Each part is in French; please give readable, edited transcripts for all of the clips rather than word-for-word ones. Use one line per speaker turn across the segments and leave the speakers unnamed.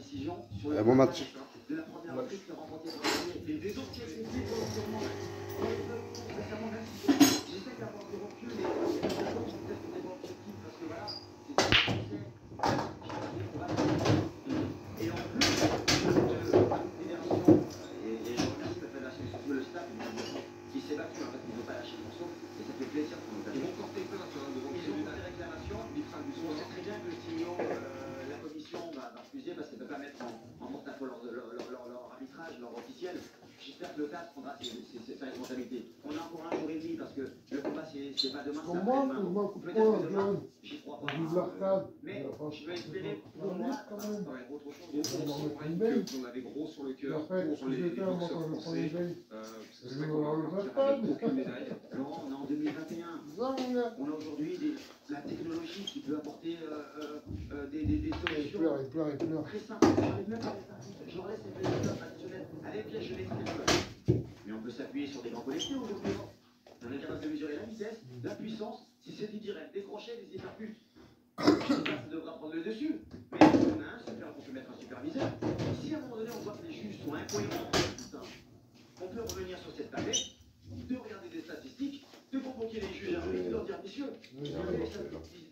décision sur
le bon match
de la première reprise qui est remportée par les autres qui expliquent volontairement. Récemment, même si j'essaie d'avoir du recul, et peut-être des bons objectifs, parce que voilà, c'est ce que je sais. Et en plus de la fédération, et je remercie la fédération, surtout le staff, qui s'est battu, en fait, ils n'ont pas lâché le morceau, et ça fait plaisir pour nous. Ils vont porter plainte devant ils ont des réclamations. On sait très bien que le CIO, la commission va refuser parce qu'elle ne peut pas mettre en porte-à-faux leur arbitrage, leur officiel. J'espère que le CAS prendra sa responsabilité. On a encore un jour et demi parce que le combat c'est pas demain, c'est après-demain. Peut-être que demain, j'y crois pas. Mais je vais espérer pour moi autre chose. On avait gros sur le cœur pour les boxeurs français. Ce serait qu'on va repartir avec aucune médaille. Non, on est en 2021. On a aujourd'hui la technologie qui peut apporter des solutions très simples. J'arrive même pas à les faire. J'en laisse les méthodes traditionnelles. Allez, bien, je l'explique. Mais on peut s'appuyer sur des grands collectifs aujourd'hui. On est capable de mesurer la vitesse, la puissance, si c'est du direct, des crochets, des hypercutes. Je ne sais pas si ça devra prendre le dessus. Mais on a un super, on peut mettre un superviseur. Si à un moment donné on voit que les juges sont incohérents, on peut revenir sur cette tablette, de regarder des statistiques, de convoquer les juges et de leur dire, messieurs,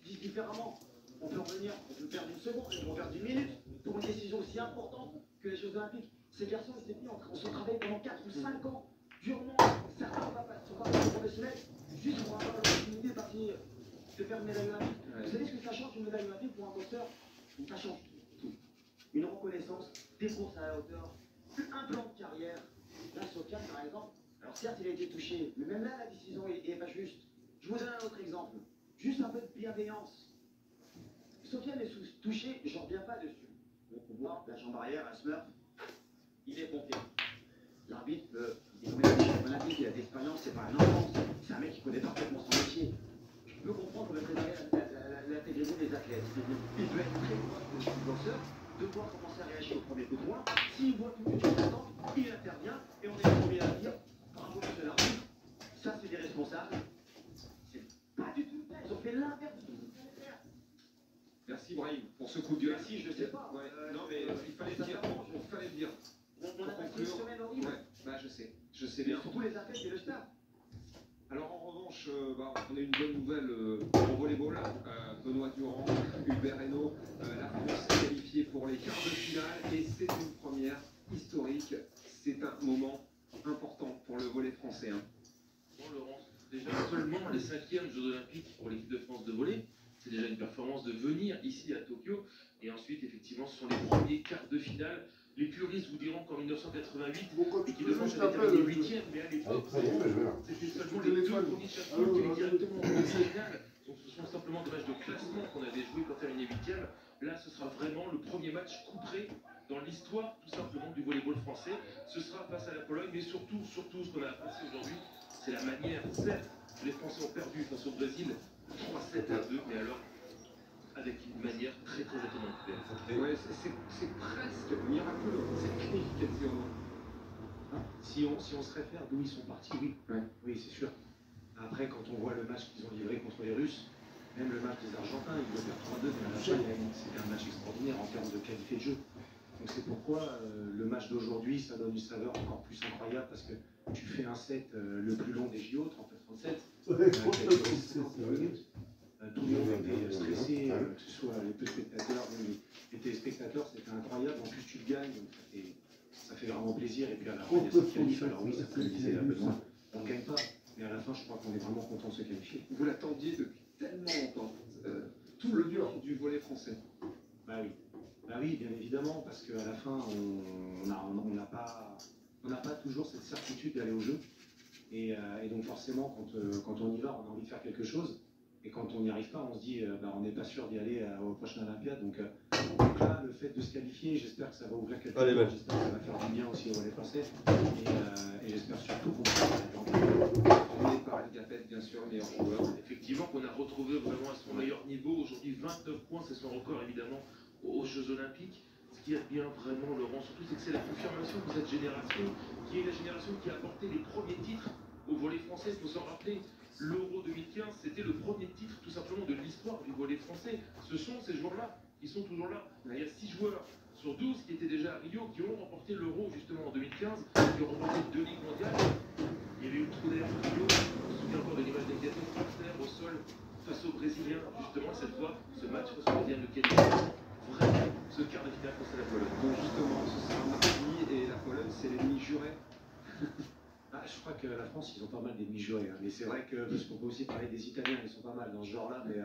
disent différemment. On peut revenir, on peut perdre une seconde, on peut perdre une minute pour une décision aussi importante que les Jeux Olympiques. Ces garçons, ils étaient mis, on se travaille pendant 4 ou 5 ans, durement. Certains sont pas professionnels, juste pour avoir l'opportunité de faire une médaille olympique. Vous savez ce que ça change une médaille olympique pour un boxeur? Ça change tout. Une reconnaissance, des courses à la hauteur, un plan de carrière. Là, Sofiane, par exemple, alors certes, il a été touché, mais même là, la décision n'est pas juste. Je vous donne un autre exemple. Juste un peu de bienveillance. Sofiane est touché, je ne reviens pas dessus. Mon pouvoir, la jambe arrière, un smurf, il est pompier. L'arbitre, il est olympique, il a de l'expérience, c'est pas un enfant, c'est un mec qui connaît parfaitement son métier. Je peux comprendre qu'on veut préserver l'intégrité des athlètes. Il peut être très proche du boxeur, de voir comment ça réagit au premier coup de poing. S'il voit tout de suite attend, il intervient, et on est le premier à dire, bravo monsieur l'arbitre, ça c'est des responsables. C'est pas du tout ça, ils ont fait l'inverse de tout ce qu'il fallait faire.
Merci Brahim pour ce coup de gueule.
Merci, je ne sais pas.
Ouais. Non mais il fallait le dire. Il fallait le dire.
On a passé une semaine horrible.
Ouais. Bah je sais bien.
Surtout les athlètes et le staff.
Alors en revanche, on a une bonne nouvelle au volleyball. Benoît Durand, Hubert Hainaut, la France est qualifiée pour les quarts de finale et c'est une première historique. C'est un moment important pour le volley français. Hein.
Bon, Laurent, déjà seulement les 5e Jeux Olympiques pour l'équipe de France de volley. C'est déjà une performance de venir ici à Tokyo. Et ensuite, effectivement, ce sont les premiers quarts de finale. Les puristes vous diront qu'en 1988, l'équipe de France avait terminé 8e, mais à l'époque, c'était seulement les 2 premiers champions qui allaient directement en finale. Donc ce sont simplement des matchs de classement qu'on avait joué pour terminer 8e. Là, ce sera vraiment le premier match couperé dans l'histoire, tout simplement, du volleyball français. Ce sera face à la Pologne, mais surtout, ce qu'on a apprécié aujourd'hui, c'est la manière. Certes, les Français ont perdu face au Brésil 3-7-2, mais alors avec une manière très très étonnante.
Ouais, c'est presque miraculeux, cette qualification.
Hein, si on se réfère d'où ils sont partis, oui, oui c'est sûr. Après, quand on voit le match qu'ils ont livré contre les Russes, même le match des Argentins, ils doivent faire 3-2, mais à la fin, c'était un match extraordinaire en termes de qualité de jeu. Donc c'est pourquoi le match d'aujourd'hui, ça donne une saveur encore plus incroyable, parce que tu fais un set le plus long des JO, 37, tout le monde était stressé, que ce soit les spectateurs, les téléspectateurs, c'était incroyable. En plus, tu le gagnes, donc ça fait vraiment plaisir. Et puis à la fin, il y a cette qualif. Alors oui, ça peut viser la besoin. On ne gagne pas, mais à la fin, je crois qu'on est vraiment content de se qualifier.
Vous l'attendiez depuis tellement longtemps. Tout le dur du volley français.
Bah oui, bien évidemment, parce qu'à la fin, on n'a pas toujours cette certitude d'aller au jeu. Et donc forcément, quand on y va, on a envie de faire quelque chose. Et quand on n'y arrive pas, on se dit, on n'est pas sûr d'y aller aux prochaines Olympiades. Donc là, le fait de se qualifier, j'espère que ça va ouvrir quelque chose. J'espère que ça va faire du bien aussi au volley français. Et j'espère surtout qu'on va
emmené par El Gapet, bien sûr, meilleur joueur.
Effectivement, qu'on a retrouvé vraiment à son meilleur niveau. Aujourd'hui, 29 points, c'est son record évidemment aux Jeux Olympiques. Ce qui est bien vraiment, Laurent, surtout, c'est que c'est la confirmation de cette génération, qui est la génération qui a apporté les premiers titres au volley français. Il faut s'en rappeler. L'Euro 2015, c'était le premier titre tout simplement de l'histoire du volley français. Ce sont ces joueurs-là ils sont toujours là. Il y a 6 joueurs sur 12 qui étaient déjà à Rio, qui ont remporté l'Euro justement en 2015, qui ont remporté 2 ligues mondiales. Il y avait eu le trou d'air au Rio, on se souvient encore de l'image des gâteaux par terre au sol face aux Brésiliens. Justement, cette fois, ce match face aux Brésiliens de qualification, vraiment ce quart de finale face à la Pologne.
Donc justement, ce sera mardi et la Pologne, c'est l'ennemi juré.
Je crois que la France, ils ont pas mal d'ennemis jurés. Mais c'est vrai que, parce qu'on peut aussi parler des Italiens, ils sont pas mal dans ce genre-là. Mais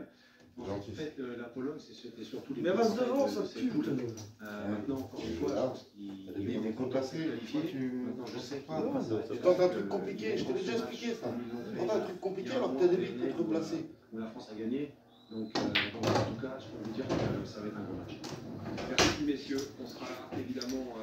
en fait, la Pologne, c'était surtout les.
Mais reste devant, ça pue.
Maintenant, encore une fois, je pense qu'ils vont
compasser.
Maintenant, je sais pas.
Tente un truc compliqué, je t'ai déjà expliqué ça. Tente un truc compliqué alors que t'as des vies pour te replacer.
Où la France a gagné. Donc, en tout cas, je peux vous dire que ça va être un gros match.
Merci messieurs, on sera là évidemment.